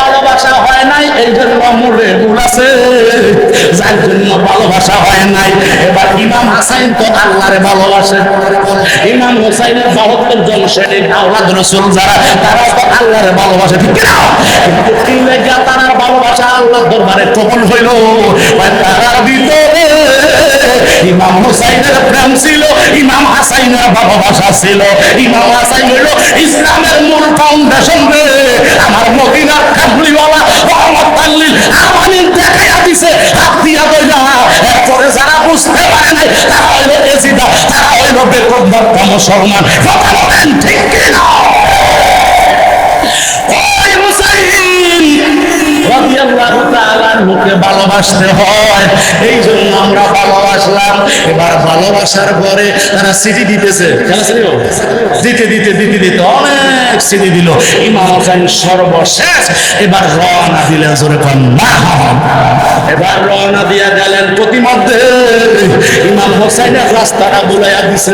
ভালোবাসা হয় নাই, এই জন্য মূলে ভুল আছে, যার জন্য ভালোবাসা হয় নাই। এবার ইমাম হাসাইন তো আল্লাহরে ভালোবাসে, ইমাম হোসাইনের 72 জন সৈনিক আওলাদ রাসূল যারা, তারা তো আল্লাহরে ভালোবাসে, ঠিক না? কিন্তু কি লেগা তার ভালোবাসা আল্লাহর দরবারে কবুল হইল? তার ভিতরে ইমাম হোসাইনের প্রেম ছিল, ইমাম হাসাইনের ভালোবাসা ছিল। ইমাম হাসাইন হইল ইসলামের মূল ফাউন্ডেশন রে। আমার মদিনার কামলিওয়ালা রহমাতুল লিল আলামিন দেখাইয়া দিছে হাত দিয়া দইলা। এরপরে যারা বুঝতে পারে নাই তারা হইল এজিদা, তারা হইল বেকদর মুসলমান। কথা বলেন ঠিক কিনা? ওই হুসাইন রাদিয়াল্লাহু তাআলা মুখে ভালোবাসতে হয়, এই জন্য আমরা ভালোবাসলাম। এবার ভালোবাসার পরে তারা সিটি দিতেছে, দিতে দিতে দিতে দিতে অনেক সিটি দিল। ইমাম হোসেন সর্বশেষ এবার রওনা দিলেন, জোরে কোন না। এবার রওনা দিয়া গেলেন, প্রতিমধ্যে ইমাম হোসেনের রাস্তাটা বুলাইয়া দিছে,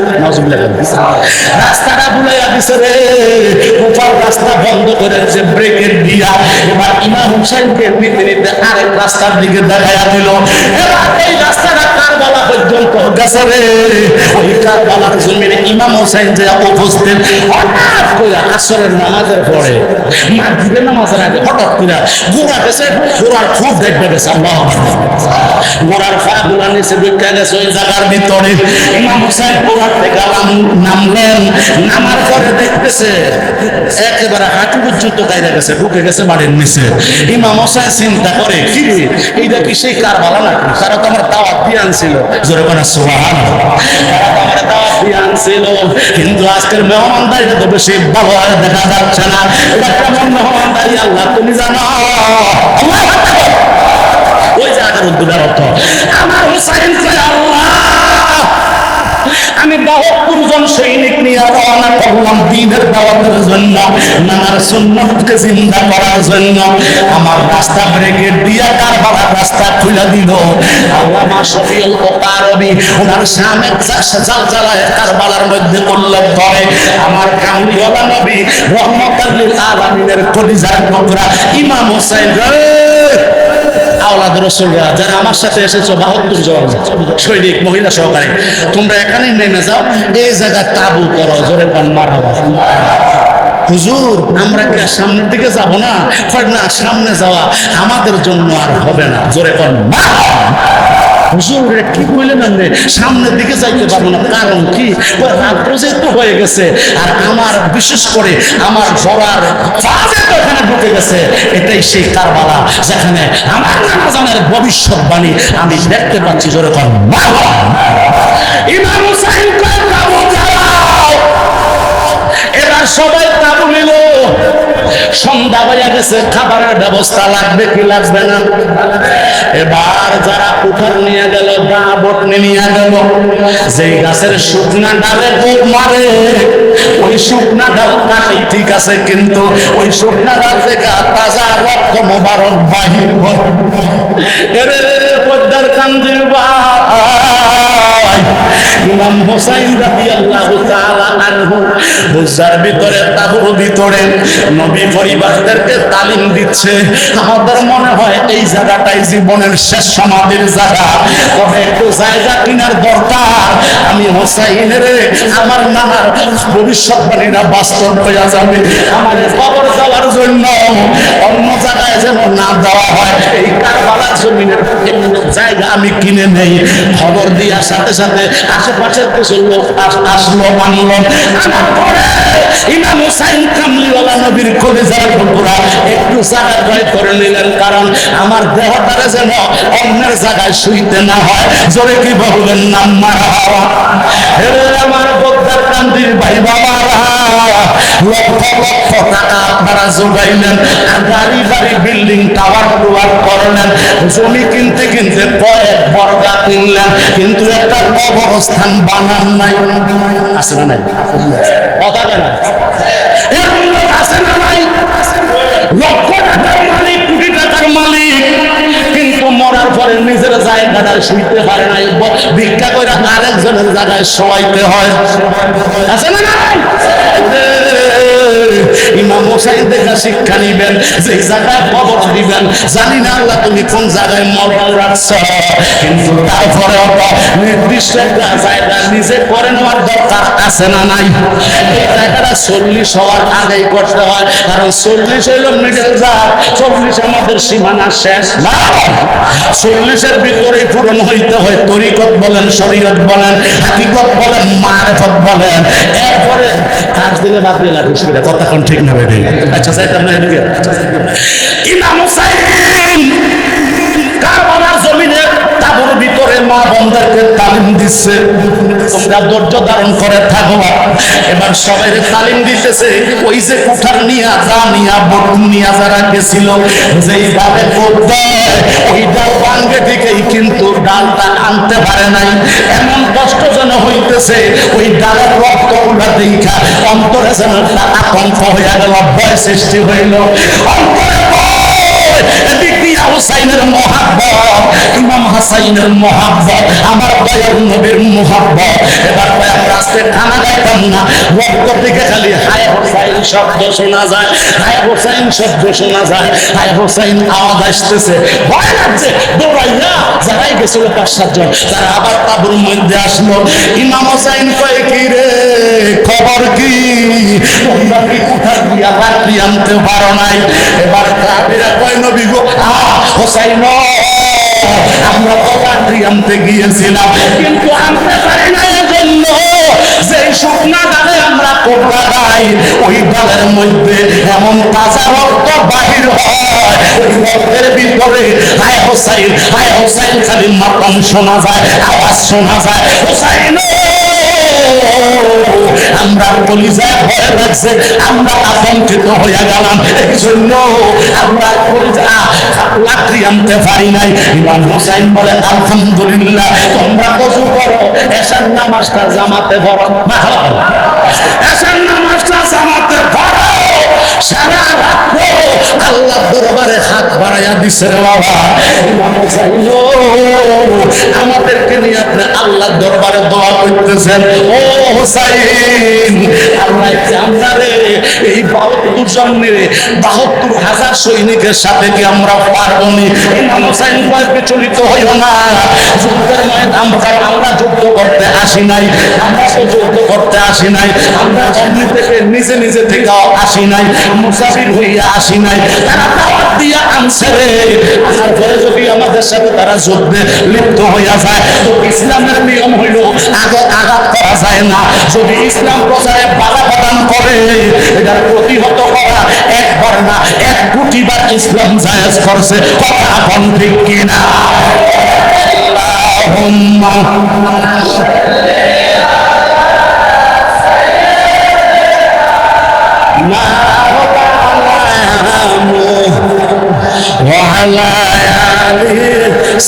রাস্তাটা বুলাইয়া দিছে রে। উপর রাস্তা বন্ধ করেছে ব্রেকেট দিয়া। এবার ইমাম হোসেনকে নিতে নিতে আরেক রাস্তার দিকে দেখাইয়া দিল। এবার এই রাস্তাটা কারবালা পর্যন্ত গেছে রে। ওই কারবালার জমিনে ইমাম হোসেন যে উপস্থিত, হঠাৎ করে আসরের নামাজের পরে, মাগরিবের নামাজের আগে হঠাৎ করে ঘোড়া গেছে, ঘোড়ার খুব দেখবে গেছে, আল্লাহ ঘোড়ার পা গুলা নিচে ঢুকে গেছে ওই জায়গার ভিতরে। ইমাম হোসেন ঘোড়ার থেকে নামলেন, নামার পরে দেখতেছে একেবারে হাঁটু পর্যন্ত গাইরা গেছে, ঢুকে গেছে বাড়ির নিচে। ইমাম হোসেন চিন্তা করে, কি রে এইটা কি সেই কারবালা নাকি? তারা তো আমার দাওয়াত দিয়ে আনছিল, জোরে কোন সুবহানাল্লাহ, তারা তো আমার দাওয়াত দিয়ে আনছিল, কিন্তু আজকের মেহমানদারিটা তো বেশি ভালো দেখা যাচ্ছে না। এটা কেমন মেহমানদারি আল্লাহ তুমি জানো। আল্লাহু আকবার। ওই জায়গার উদ্যোগের অর্থ আমার হুসাইন আল্লাহ, আমি 72 জন সৈনিক নিয়ে রওনা করলাম দ্বীনের দাওয়াতের জন্য, নানার সুন্নাতকে জিন্দা করার জন্য। আমার রাস্তা ব্রেকেট দিয়া কারবালার রাস্তা খুলে দিল। আল্লামা শফিউল ওকারবি ওনার সামনে জালজালায়ে কারবালার মধ্যে উল্লেখ করে, আমার কামলিওয়ালা নবী রহমাতুল লিল আলামিনের কলিজার টুকরা ইমাম হোসেন আওলাদ রাসূলরা যারা আমার সাথে এসেছো 72 জন সৈনিক মহিলা সহকারে, তোমরা এখানেই নেমে যাও, এই জায়গা তাবু করো, জোরে কোন মারহাবা। হুজুর আমরা কি সামনের দিকে যাব না? না, সামনে যাওয়া আমাদের জন্য আর হবে না, জোরে কোন মারহাবা। হুজুর কি বললেন, আপনি সামনের দিকে যাইতে পারবো না, কারণ কি? রাত্র যেহেতু হয়ে গেছে, আর আমার বিশেষ করে আমার ঘোড়ার ওখানে ঢুকে গেছে। এটাই সেই কারবালা যেখানে আমার নামাজানের ভবিষ্যৎবাণী আমি দেখতে পাচ্ছি, জোরে কোন মারহাবা। ইমাম হুসাইন এবার সবাই তাবু নিল। সন্ধ্যা হয়ে গেছে, খাবারের ব্যবস্থা লাগবে কি লাগবে না? এবার যারা উঠার নিয়ে গেল, দা বটনি নিয়ে গেল, যেই গাছের শুকনা ডালে বুক মারে, ওই শুকনা ডাল কাটি ঠিক আছে, কিন্তু ওই শুকনা ডাল থেকে তাজা রক্ত মোবারক বাহির হয়। এরে পদ্মার কান্দির ভাই ইমাম হোসাইন রাদিয়াল্লাহু তাআলা আনহু বুজার ভিতরে, তাবুর ভিতরে নবী পরিবারদেরকে তালিম দিচ্ছে। আমাদের মনে হয় এই জায়গাটাই জীবনের শেষ সমাধির জায়গা, তবে একটু জায়গা কেনার দরকার। আমি হোসাইনের আমার নানার ভবিষ্যৎবাণীরা বাস্তব হয়ে যাবে, আমার কবর যাওয়ার জন্য অন্য জায়গায় যেন না দেওয়া হয়। এই কারবালার জমিনের জায়গা আমি কিনে নেই। খবর দেওয়ার সাথে সাথে আশেপাশের কিছু লোক আসলো, মানলো। আনার পরে ইমাম হুসাইন কামলিওয়ালা নবীর কলিজার টুকরা একটু জায়গা ক্রয় করে নিলেন, কারণ আমার দেহটারে যেন অন্যের জায়গায় শুইতে না হয়, জোরে কি বলবেন না মারহাবা। হে আমার পদ্মার কান্দির ভাই বাবারা, লক্ষ লক্ষ টাকা আপনারা জোগাইলেন, গাড়ি বাড়ি বিল্ডিং টাওয়ার করলেন, জমি কিনতে কিনতে কয়েক বর্গা কিনলেন, কিন্তু একটা কবরস্থান বানান নাই। আছে না নাই? কথা কেন আছে না নাই? লক্ষ টাকার মালিক, কোটি টাকার মালিক, কিন্তু মরার পরে নিজের জায়গাটা শুইতে পারে নাই, ভিক্ষা করে আরেকজনের জায়গায় শোয়াইতে হয়। আছে না নাই? ইমাম হোসেন থেকে শিক্ষা নিবেন, যে জায়গায় কবর দিবেন জানি না আল্লাহ তুমি কোন জায়গায় মরণ রাখছ, কিন্তু তারপরেও নির্দিষ্ট একটা জায়গা নিজে করে নেওয়ার দরকার আছে না নাই? এই জায়গাটা 40 হওয়ার আগেই করতে হয়, কারণ 40 হইল মিডল জাত, 40 আমাদের সীমানা শেষ না, 40-এর ভিতরে পূরণ হইতে হয় তরিকত বলেন, শরীয়ত বলেন, হাকিকত বলেন, মারিফত বলেন। এরপরে কাজ দিলে বাদ দিলে কথা কোন ঠিক না বেরিয়ে। আচ্ছা সাইড আপনার এদিকে ইমাম হুসাইন কারবালার জমিনে তাবুর ভিতরে মা বোনদেরকে তালিম দিচ্ছে, তোমরা ধৈর্য ধারণ করে থাকো। এবার সবাই তালিম দিতেছে, ওই যে কুঠার নিয়া যা নিয়া বটুন নিয়া যারা গেছিল, যেই ডালে পড়তে ওই ডাল ভাঙ্গে দিকেই কিন্তু ডালটা আনতে পারে নাই, এমন কষ্ট যেন হইতেছে। ওই ডালের রক্ত উঠা দেখা অন্তরে যেন আতঙ্ক হইয়া গেল, ভয় সৃষ্টি হইল অন্তরে। হুসাইনের মহাব্বত, ইমাম হাসাইনের মহাব্বত, আমার দয়ার নবীর মহাব্বত। এবার আমরা আজকে খানা খাইতাম না, রক্ত থেকে খালি হায় হুসাইন শব্দ শোনা যায়, হায় হুসাইন শব্দ শোনা যায়, হায় হুসাইন আওয়াজ আসতেছে, ভয় লাগছে। দৌড়াইয়া যারাই গেছিল 5-7 জন, তারা আবার তাবুর মধ্যে আসলো। ইমাম হুসাইন কয় কি রে খবর কি, তোমরা কি কোথা দিয়া লাকড়ি আনতে পারো নাই? এবার কাফিরা কয় নবী গো হোসাইন আমরা তো লাকড়ি আনতে গিয়েছিলাম, কিন্তু আনতে পারি না, এজন্য যে শুকনা ডালে আমরা কোপড়া গাই, ওই ডালের মধ্যে এমন তাজা রক্ত বাহির হয়, ওই রক্তের ভিতরে হায় হোসাইন খালি মাতম শোনা যায়, আওয়াজ শোনা যায়, হোসাইন আমরা কলিজায় ভয় লাগছে, আমরা আতঙ্কিত হয়ে গেলাম, এই জন্য আমরা লাকড়ি আনতে পারি নাই। ইমাম হুসাইন বলে আলহামদুলিল্লাহ, তোমরা ওযু করো, এশার নামাজটা জামাতে পড়ো, এশার নামাজটা জামাতে পড়ো, সারা রাত আল্লাহ দরবারে হাত বাড়াইয়া দিছে রে বাবা। ইমাম হুসাইন আমাদেরকে নিয়ে আপনি আল্লাহ দরবারে দোয়া করতেছেন, ও হুসাইন আল্লাহ আমারে এই 72 জনের 72,000 সৈনিকের সাথে কি আমরা পারবো নি? ইমাম হুসাইন বিচলিত হইও না, যুদ্ধের ময়দান আমরা যুদ্ধ করতে আসি নাই, আমরা যুদ্ধ করতে আসি নাই, আমরা জন্ম থেকে নিজে থেকে আসি নাই, মুসাফির হইয়া আসি নাই, তারা দাওয়াত দিয়া আনছে রে। আসার পরে যদি আমাদের সাথে তারা যুদ্ধে লিপ্ত হইয়া যায়, তো ইসলামের নিয়ম হইল আঘাত করা যায় না, যদি ইসলাম প্রচারে বাধা প্রদান করে এটার প্রতিহত করা একবার না 1 কোটি বার ইসলাম জায়েজ করছে, কথা কোন ঠিক কিনা? আল্লাহুম্মা وعلى آله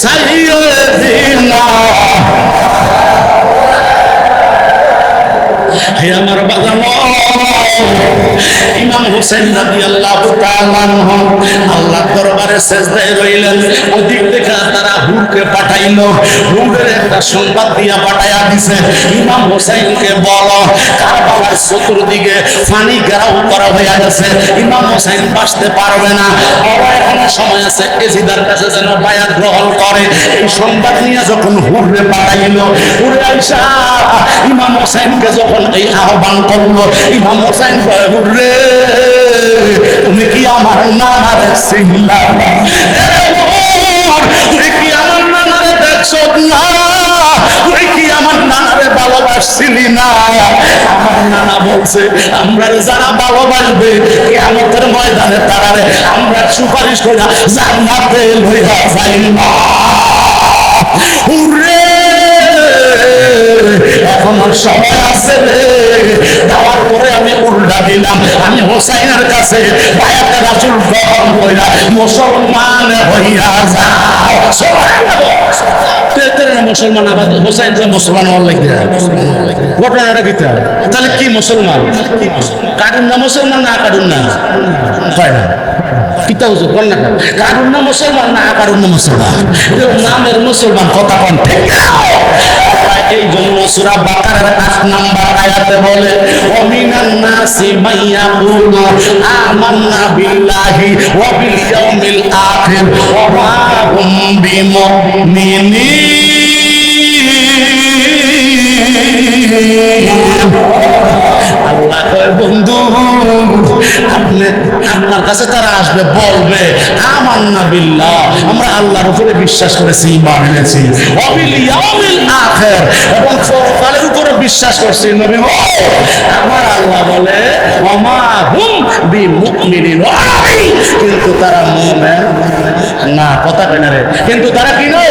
سيدنا হে আমার বাজানো ইমাম হুসাইন রাদিয়াল্লাহু তাআলা আনহু আল্লাহর দরবারে সিজদায় রইলেন। ওদিক থেকে তারা হুরকে পাঠাইলো, হুরের একটা সংবাদ দিয়া পাঠায়া দিছে, ইমাম হুসাইনকে বলো কারবালার চতুর্দিকে পানি ঘেরাও করা হয়ে গেছে, ইমাম হুসাইন বাঁচতে পারবে না, এখনো সময় আছে, এজিদার কাছে যেন বায়াত গ্রহণ করে। এই সংবাদ নিয়ে যখন হুরে পাঠাইলো, হুরে আইসা ইমাম হুসাইনকে যখন এই আহ্বান করলো, ইমাম হুসাইন কয় হুরে তুমি কি আমার নানারে চিনলা? তুই কি আমার নানারে দেখছো না? তুই কি আমার নানারে ভালোবাসছিলি না? আমার নানা বলছে আমরা যারা ভালোবাসবে কিয়ামতের ময়দানে তারারে আমরা সুপারিশ করে জান্নাতে লইয়া যাই না। হুরে এখন সময় আছে রে, দেওয়ার পরে আমি উল্টা দিলাম, আমি হোসাইনের কাছে বায়াতে রাসূল গ্রহণ কইরা মুসলমান হইয়া যাও। মুসলমান আবার হোসাইন মুসলমান হওয়ার লাগে ঘটনাটা কিতা? তাহলে কি মুসলমান? কারণ না মুসলমান না কারণ না হয় না কিতা হুজুর কোন না কারণ না মুসলমান না কারণ না মুসলমান নামের মুসলমান কথা কোন ঠিক এই জন্য সূরা বাকারার 8 নম্বর আয়াতে বলে ওমিনান নাসি মাইয়াকুলু আমান্না বিল্লাহি ওয়া বিল ইয়াউমিল আখির ওয়া মা হুম বিমুমিনিন। আল্লাহ কয় বন্ধু আপনি আপনার কাছে তারা আসবে বলবে আমান্না বিল্লাহ, আমরা আল্লাহর উপরে বিশ্বাস করেছি, ঈমান এনেছি, ওয়া বিল ইয়াউমিল আখির, এবং পরকালের উপরে বিশ্বাস করছি। নবী গো আমার আল্লাহ বলে ওয়া মা হুম বিমুমিনিন, কিন্তু তারা মুমিন না। কথা কয় না রে, কিন্তু তারা কি না,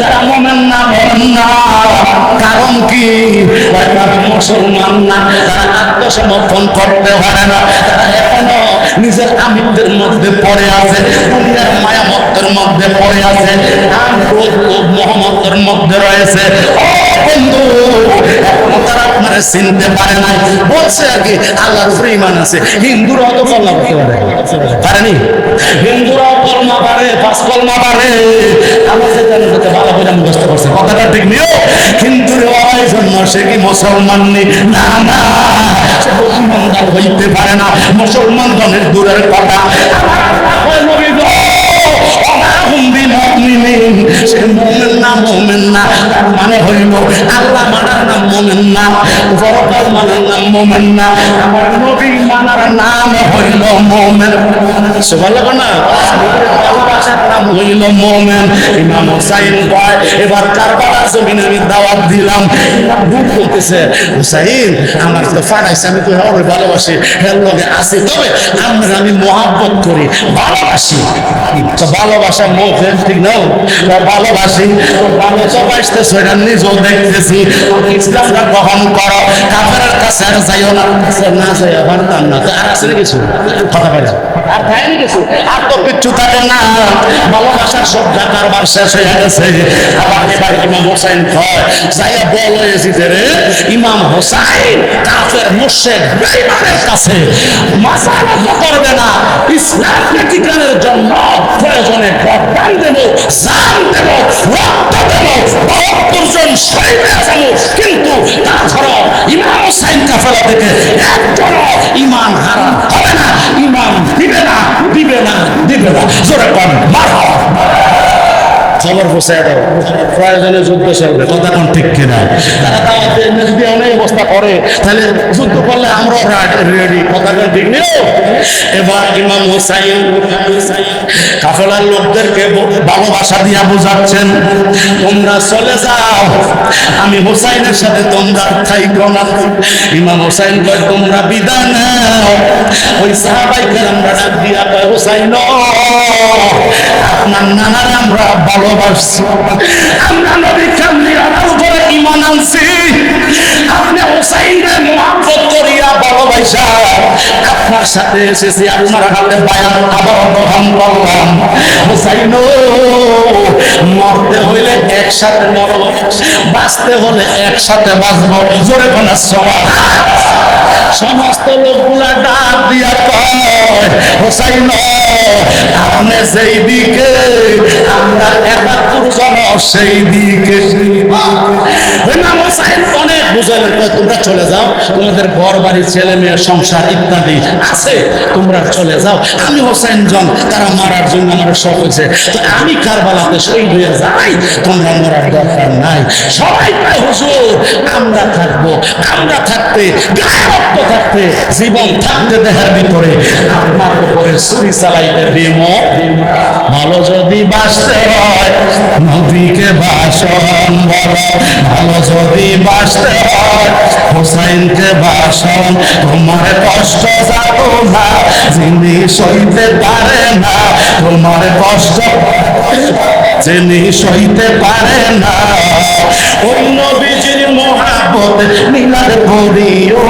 তারা মুমিন না। মুমিন না কারণ কি? তারা মুসলমান না, তারা আত্মসমর্পণ করতে পারে না, তারা এখনো নিজের আমিত্বের মধ্যে পড়ে আছে, দুনিয়ার মায়ামত্বের মধ্যে পড়ে আছে, মোহাম্মদের মধ্যে রয়েছে। ও বন্ধু এখনো তারা আপনারা চিনতে পারে নাই। বলছে আর কি আল্লাহর উপরে ঈমান আছে। হিন্দুরাও তো কলমা করতে পারে, পারেনি? হিন্দুরাও কলমা পারে, 5 কলমা পারে, আমরা সেটা ভালো করে মুখস্থ করছে। কথাটা ঠিক নিও, হিন্দুর হওয়ার জন্য সে কি মুসলমান নেই? না না, সে মুসলমান হইতে পারে না। মুসলমান ধনের দূরের কথা। সে মুমিন না, মুমিন না মানে হইল আল্লাহ মানার নাম মুমিন না, পরকাল মানার নাম মুমিন না, আমার নবী মানার নাম হইল মুমিন। সুবহানাল্লাহ না, ভালোবাসার নাম হইল মুমিন। ইমাম হুসাইন কয় এবার কারবালার জমিনে আমি দাওয়াত দিলাম। ভুল বলতেছে হুসাইন আমার তো ফাড়াইছে, আমি তো ওরে ভালোবাসি, হের লগে আছি, তবে আমি মহাব্বত করি, ভালোবাসি। তো ভালোবাসা মুখে ঠিক না, ভালোবাসি, ভালো চবাইতে সেটা নিজেও দেখতেছি। ইসলামটা গ্রহণ করো, কাফেরের কাছে আর যাইও না, না যাইয়া পারতাম না। তো আর আছে কিছু কথা পাইলাম, আর থাকেনি কিছু, আর তো কিচ্ছু থাকে না। ভালোবাসার সব কারবার শেষ হয়ে গেছে। আবার এবার ইমাম হোসাইন কয় যাইয়া বলেছি রে ইমাম হোসাইন কাফের মুশরিক বেঈমানের কাছে মাসালা করবে না, ইসলাম প্রতিষ্ঠানের জন্য প্রয়োজনে গর্দান দেব, জান দেব, রক্ত দেব, 72 জন শহীদ হয়ে যাব, কিন্তু তাছাড়া ইমাম হোসাইন কাফেলা থেকে একজন ঈমান হারাম হবে না, ঈমান দিবে না, দিবে না, দিবে না। জোরে কোন মারহাবা। খবর পৌঁছায় দাও, প্রয়োজনে যুদ্ধ চলবে। কথা কোন ঠিক কিনা? তারা দাওয়াতে যদি অনেক অবস্থা করে তাহলে যুদ্ধ করলে আমরাও রেডি। কথা কোন ঠিক নেই? এবার ইমাম হুসাইন কাফেলার লোকদেরকে ভালোবাসা দিয়া বোঝাচ্ছেন তোমরা চলে যাও, আমি হুসাইনের সাথে তোমরা থাইকো না। ইমাম হুসাইন কয় তোমরা বিদায় নাও। ওই সাহাবায়ে কেরামরা ডাক দিয়া কয় হুসাইন আপনার নানার আমরা ভালোবাসছি, আমরা নবী কামলিয়ার উপরে ঈমান আনছি, আপনি হুসাইনের মুহাব্বত করিয়া ভালোবাসা আপনার সাথে এসেছি, আপনার হাতে বায়াত আবার গ্রহণ করলাম। হুসাইন মরতে হইলে একসাথে মরব, বাঁচতে হলে একসাথে বাঁচব। জোরে কোনা সুবহানাল্লাহ। সমস্ত লোকগুলা ডাক দিয়া কয় হুসাইন আপনি সেই দিকে, আমরা 71 জন সেই দিকে। ইমাম হুসাইন অনেক বুঝালেন তোমরা চলে যাও, তোমাদের ঘর বাড়ি ছেলে মেয়ে সংসার ইত্যাদি আছে, তোমরা চলে যাও। আমি হুসাইন জন তারা মারার জন্য আমার শখ হয়েছে, তো আমি কারবালাতে শহীদ হয়ে যাই, তোমরা মরার দরকার নাই। সবাই কয় হুজুর আমরা থাকবো, আমরা থাকতে গায়ে রক্ত থাকতে জীবন থাকতে দেহের ভিতরে আপনার উপরে ছুরি চালাইতে দিব। ভালো যদি বাঁচতে হয় নবীকে ভাষণ বলো, ভালো যদি বাঁচতে হয় হুসাইনকে ভাষণ। তোমার কষ্ট যাবো না যিনি সইতে পারে না, তোমার কষ্ট যিনি সইতে পারে না। ওই নবীজির মহাব্বত মিলাদ করিও,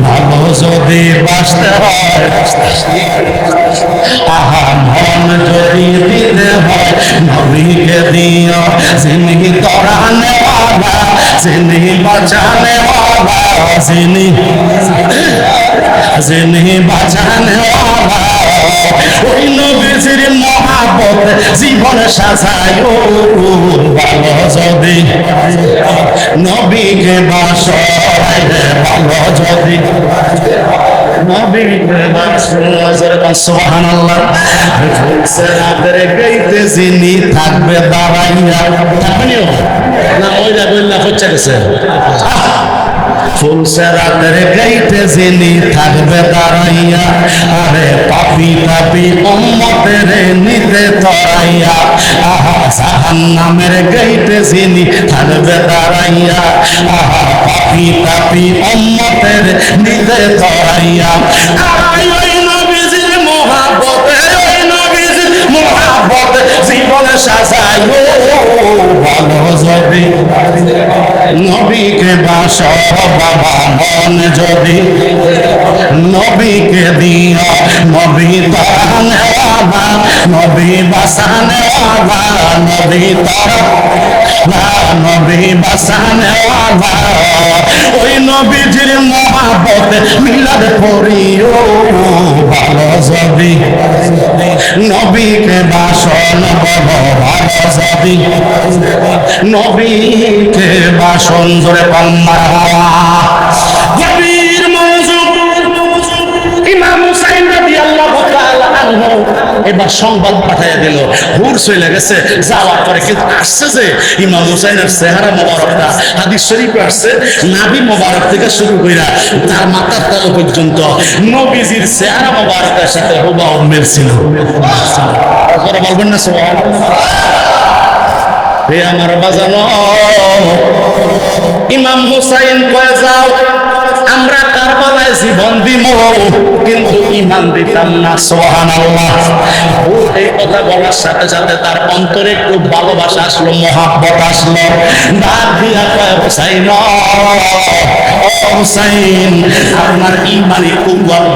ভালো যদি বাঁচতে হয় আহা মন যদি দিতে হয় নবীকে দিও, যিনি তরানে ওয়ালা, যিনি বাঁচানে ওয়ালা, যিনি বাঁচানে ওয়ালা। ওই নবীজির মহাব্বত মহাব্বতে জীবন সাজায়ো ভালো যদি নবীকে বাসরাইলে ভালো যদি নবীকে বাসরাইলে সুবহানাল্লাহ রাতের গাইতে যিনি থাকবে দাঁড়াইয়া থাকবেনিও না ওইটা বললা হচ্ছে গেছে ফুলসে রাতের গাইতে যিনি থাকবে দাঁড়াইয়া আরে পাপি পাপি উম্মতের নিতে তরাইয়া আহা জাহান্নামের গাইতে যিনি থাকবে দাঁড়াইয়া আহা পাপি পাপি উম্মতের নিতে তরাইয়া ওই নবীজির মহব্বতে ওই নবীজির মহব্বতে জীবন সাজাইও ভালো যদি নবীকে বাসো বাবা মন যদি নবীকে দিও নবী তানে বাবা নবী বাসানে বাবা নবী তারা নবী বাসানে বাবা ওই নবীজির মহব্বতে মিলাদ করিও ভালো যদি নবীকে বাসন বলো ভালো যদি নবীকে বাসন ধরে পাল্লা গভীর মনোযোগ ইমাম হুসাইন রাদিয়াল্লাহু তাআলা আনহু এবার সংবাদ পাঠাইয়া দিল হুর চলে গেছে যাওয়ার পরে কিন্তু আসছে যে ইমাম হুসাইনের চেহারা মোবারকটা হাদিস শরীফে আসছে নাভি মোবারক থেকে শুরু কইরা তার মাথার তালু পর্যন্ত নবীজির চেহারা মোবারকের সাথে হুবহু মিল ছিল আপনারা বলবেন না সুবহানাল্লাহ হে আমার বাজানো ইমাম হুসাইন কয়ে যাও আমরা কারবালায় জীবন দিব কিন্তু ঈমান দিতাম না সুবহানাল্লাহ এই কথা বলার সাথে সাথে তার অন্তরে একটু ভালোবাসা আসলো মহব্বত আসলো ডাক দিয়া কয় হুসাইন ও হুসাইন আপনার ঈমানি কুওয়াত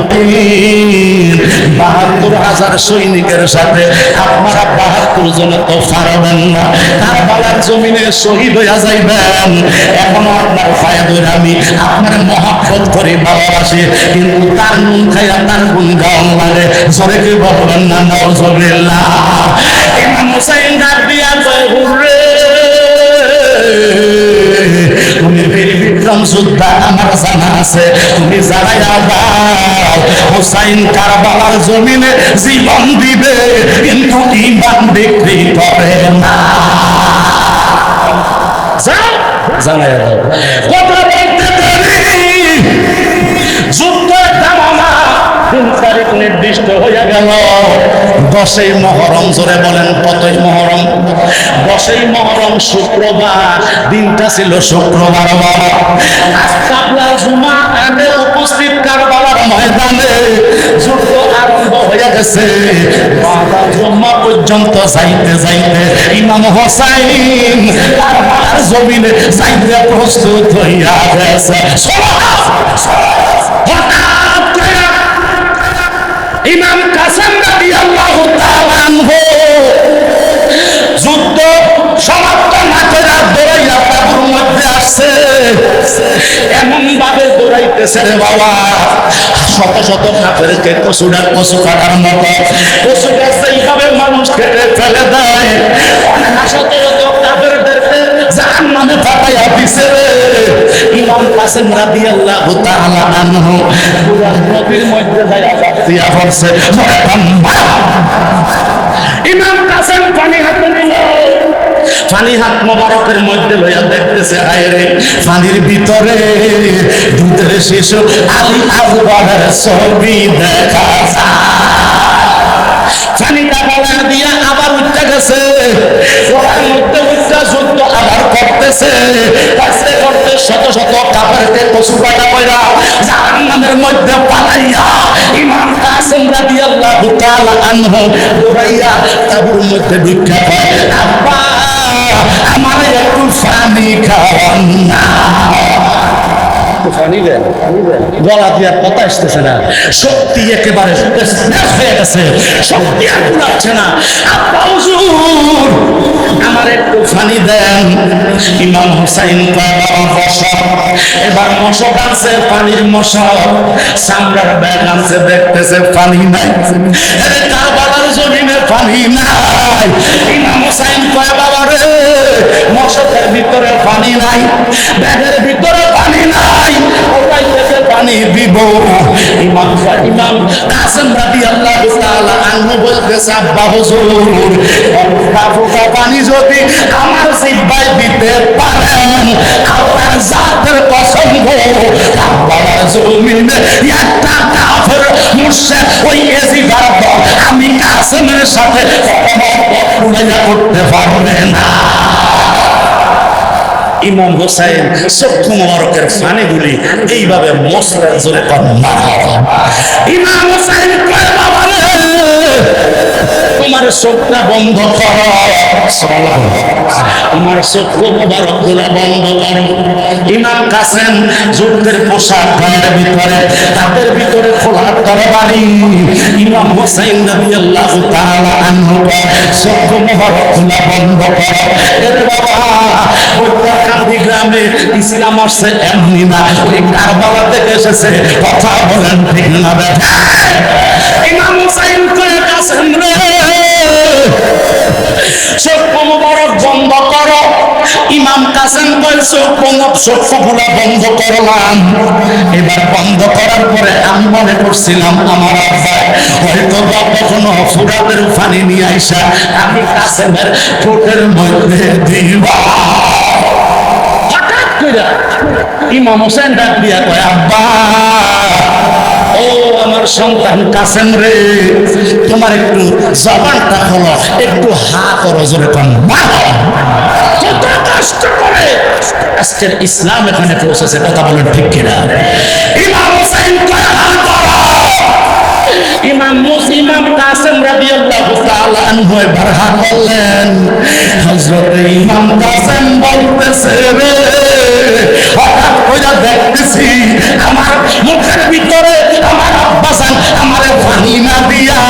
৭২,০০০ সৈনিকের সাথে আপনারা ৭২ জন তো পারবেন না কারবালার জমিনে শহীদ হইয়া যাইবেন এখন আপনার পায়ে ধরে আমি আপনার মহব্বত করে ভালোবাসি কিন্তু তার নুন খাইয়া তার গুণ গাওয়ান লাগে জোরে কি বলবেন না নাউজুবিল্লাহ ইমাম হুসাইন ডাক দিয়া কয় হুররে তুমি বীর বিক্রম যোদ্ধা আমার জানা আছে তুমি জানাইয়া দাও হুসাইন কারবালার জমিনে জীবন দিবে কিন্তু ঈমান বিক্রি করে না যাও জানাইয়া দাও কথা বলতে দেরি যুদ্ধের দামামা ৩ তারিখ নির্দিষ্ট হয়ে গেল ১০ই মুহররম জোরে বলেন কতই মুহররম ১০ই মুহররম শুক্রবার দিনটা ছিল শুক্রবার কাবলা জুমা আগে উপস্থিত কারবালার ময়দানে যুদ্ধ আরম্ভ হয়ে গেছে বাবা জুমা পর্যন্ত যাইতে যাইতে ইমাম হুসাইন কারবালার জমিনে যাইতে প্রস্তুত হইয়া গেছে ইমাম কাসেম রাদিয়াল্লাহু তাআলা আনহু যুদ্ধ সমাপ্ত না করে দৌড়াইয়া তাঁবুর মধ্যে আসছে এমন ভাবে দৌড়াইতেছে রে বাবা শত শত কাফেরকে কচু কাটার মতো কচু গাছ এইভাবে মানুষ কেটে ফেলে দেয় শত শত কাফেরদেরকে জাহান্নামে ফাটাইয়া দিছে রে ইমাম কাসেম রাদিয়াল্লাহু তাআলা আনহু পুরা নদীর মধ্যে যাইয়া দিয়া পড়ছে ইমাম কাসেম পানি হাতে নিল পানি হাত মোবারকের মধ্যে লইয়া দেখতেছে আয়রে পানির ভিতরে দুধের শিশু আলী আকবরের ছবি দেখা পানিটা গলা দিয়া আবার উঠতে গেছে ওর মধ্যে উঠতে যুদ্ধ আবার করতেছে কাছে করতে শত শত কাফেরকে কচু কাটা কইরা জাহান্নামের মধ্যে পালাইয়া ইমাম কাসেম রাদিয়াল্লাহু তাআলা আনহু দৌড়াইয়া তাঁবুর মধ্যে ঢুকে কয় আব্বা আমার একটু পানি খাওয়ান না গলা দিয়ে কথা আসতেছে না শক্তি একেবারে হয়ে গেছে শক্তি আর কুলাচ্ছে না আব্বা হুজুর আমার একটু পানি দেন ইমাম হুসাইন এবার মশক আনছে পানির মশক চামড়ার ব্যাগ আনছে দেখতেছে পানি নাই কারবালার জমিনে পানি নাই নাই। ইমাম হোসেন কয় বাবা রে, মশকের ভিতরে পানি নাই, ব্যাগের ভিতরে পানি নাই, কোথায় থেকে পানি দিব? ইমাম কাসেম রাদিয়াল্লাহু তাআলা আনহু বলতেছে আব্বা হুজুর, ফোঁটা পানি যদি আমার জিহ্বায় দিতে পারেন, আল্লাহর জাতের কসম গো, আল্লাহর জমিনে একটা কাফের মুশরিক ওই এজিদার দল আমি কাসেমের সাথে করতে পারবে না। ইমাম হোসেন চক্ষু মোবারকের পানিগুলি এইভাবে মশলার জোরে করেন না। ইমাম হোসেন কয় বাবা রে, তোমার চোখটা বন্ধ করো, তোমার চক্ষু মোবারক গুলা বন্ধ করো। ইমাম কাসেম যুদ্ধের পোশাক গায়ের ভিতরে, তাদের ভিতরে খোলা তরবারি। ইমাম হোসেন রাদিয়াল্লাহু তাআলা আনহু চক্ষু মোবারক গুলা বন্ধ করো। এর বাবা কান্দি গ্রামে ইসলাম আসছে এমনি না, ওই কারবালা থেকে এসেছে, কথা বলেন ঠিক না বেটা? ইমাম হোসেন কয় কাসেম রে, চক্ষু মোবারক বন্ধ করো। ইমাম কাসেম কয় চক্ষুগুলা বন্ধ করলাম। এবার বন্ধ করার পরে আমি মনে করছিলাম আমার আব্বা হয়তো বা কখনো ফুরাতের পানি নিয়ে আইসা আমি কাসেমের ঠোঁটের মধ্যে দিবা। হঠাৎ করে ইমাম হোসেন ডাক দিয়া কয় আব্বা, ও আমার সন্তান কাসেম রে, তোমার একটু জবানটা হলো, একটু হা করো জোরে কন। কত কষ্ট করে আজকের ইসলাম এখানে পৌঁছেছে, কথা বলেন ঠিক কিনা? ইমাম হোসেন কয় হা করো। ইমাম কাসেম রাদিয়াল্লাহু তাআলা আনহু বারহা বললেন, হযরত ইমাম কাসেম বলতেছে রে, হঠাৎ কইরা দেখতেছি আমার মুখের ভিতরে আমার আব্বা জান আমারে পানি না দিয়া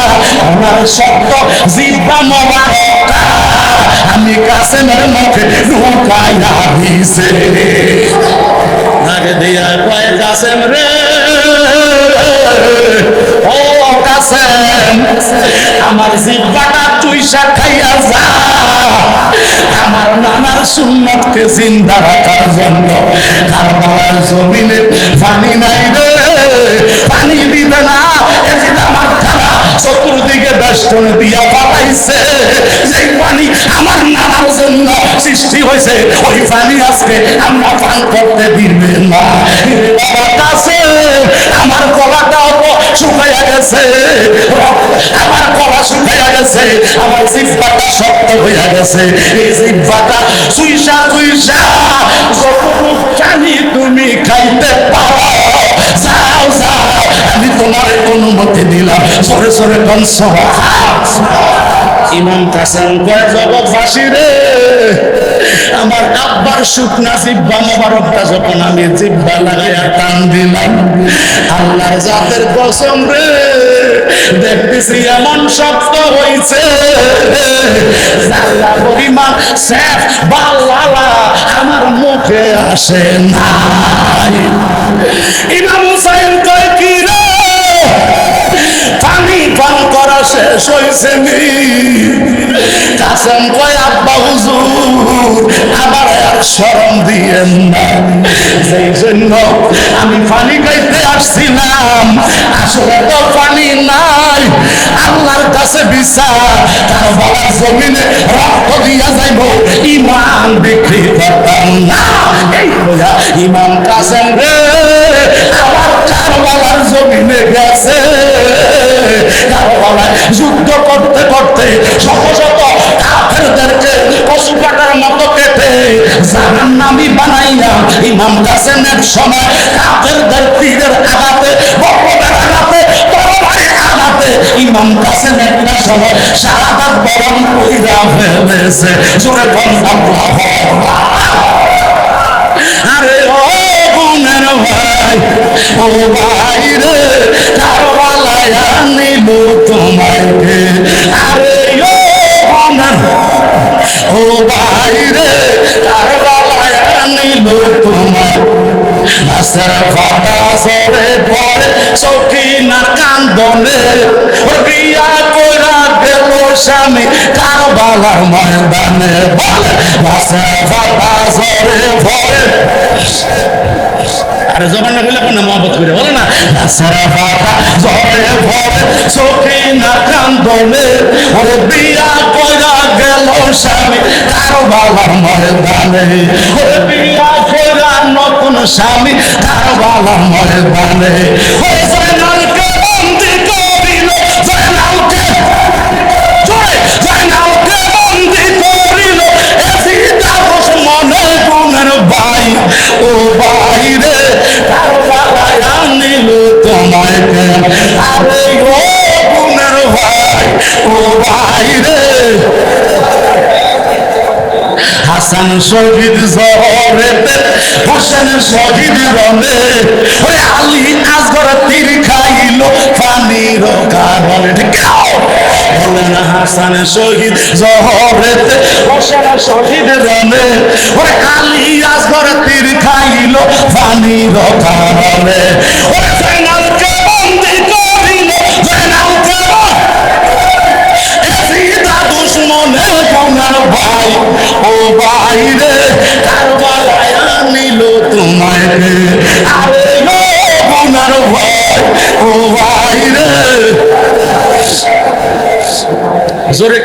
আমার শক্ত জিহ্বা মোবারকটা আমি কাসেমের মুখে ঢুকাইয়া দিছে। আগে দিয়া কয় কাসেম রে, ও কাসেম, আমার জিহ্বাটা চুইসা খাইয়া যা, আমার নানার সুন্নতকে জিন্দা রাখার জন্য কারবালার জমিনে পানি নাই রে, পানি দিবে না। আমার খানা চতুর্দিকে বেষ্টন দিয়া পালাইছে, যে পানি আমার নানার জন্য সৃষ্টি হয়েছে, ওই পানি আজকে আমরা পান করতে দিবে না। বাবার কাছে আমার গলাটাও শুকাইয়া গেছে, আমার গলা শুকাইয়া গেছে, আমার জিহ্বাটা শক্ত হইয়া গেছে। এই জিহ্বাটা চুইসা চুইসা যতটুকু পানি তুমি খাইতে পারো, যাও যাও, আমি তোমার অনুমতি দিলাম। সরে সরে কোন ইমাম কাসেম কয় জগৎবাসী রে, আমার আব্বার শুকনা জিহ্বা মোবারকটা যখন আমি জিহ্বা লাগাইয়া টান দিলাম, আল্লাহর জাতের কসম রে, দেখতেছি এমন শক্ত হইছে, আল্লাহ পরিমাণ সেফ বাল্লালা আমার মুখে আসে নাই। ইমাম হোসেন কয় কি রে, পানি পান করা শেষ হয়েছে নি? কাসেম কয় আব্বা হুজুর, আবার আর শরম দিয়েন না, সেই জন্য আমি পানি খাইতে আসছিলাম, আসলে তো পানি নাই, আল্লাহর কাছে বিচার, কারবালার জমিনে রক্ত দিয়া যাইব, ইমান বিক্রি করতাম না। এই বইয়া ইমাম কাসেম রে আবার কারবালার জমিনে গেছে, কারবালায় যুদ্ধ করতে করতে শত শত কাফেরদেরকে পশু কাটার মতো কেটে জাহান্নামী বানাইয়া ইমাম কাসেমের সময় কাফেরদের তীরের আঘাতে, বর্বরের আঘাতে, তরবারির আঘাতে ইমাম কাসেম একটা সময় শাহাদাত বরণ কইরা ফেলেছে। জোরে বল আল্লাহু আকবার। আরে ও গুনের ভাই, ও ভাই রে, কারবালায় আনিল তোমাকে, আরে ও গুনের, ও ভাই রে, কারবালায় আনিল তোমার, নাসের ফাটা সরে পড়ে সখিনার কান্দনে, বিয়া কইরা গেল স্বামী কারবালার ময়দানে বলে বাসে বাবা জরে ভরে আরে জবান না গেলে না মহব্বত করে বলে না বাসে বাবা জরে ভরে চোখে না কান্দনে ওরে বিয়া কইরা গেল স্বামী কারবালার ময়দানে ওরে বিয়া কইরা নতুন স্বামী কারবালার ময়দানে ওরে জানালকে বন্দি করিল জানালকে জানালকে বন্দি করিল এসিটা মনে গুণের ভাই ও বাইরে কারবালায় আনিল তোমায় আরে ও গুণের ভাই ও বাইরে হাসান শহীদ জহরেতে হোসেন শহীদ রনে ওরে আলী আসগর তীর খাইল পানির কারণে ঠিক বলে না হাসান শহীদ জহরেতে হোসেন শহীদ রনে ওরে আলী আসগর তীর খাইল পানির কারণে ওরে জানালকে বন্দি করিল জানালকে দুশ্মনে তোমার ভাই ও বাইরে কারবালায় আনিল তোমায় আরে ও তোমার ভাই ও বাইরে জোরে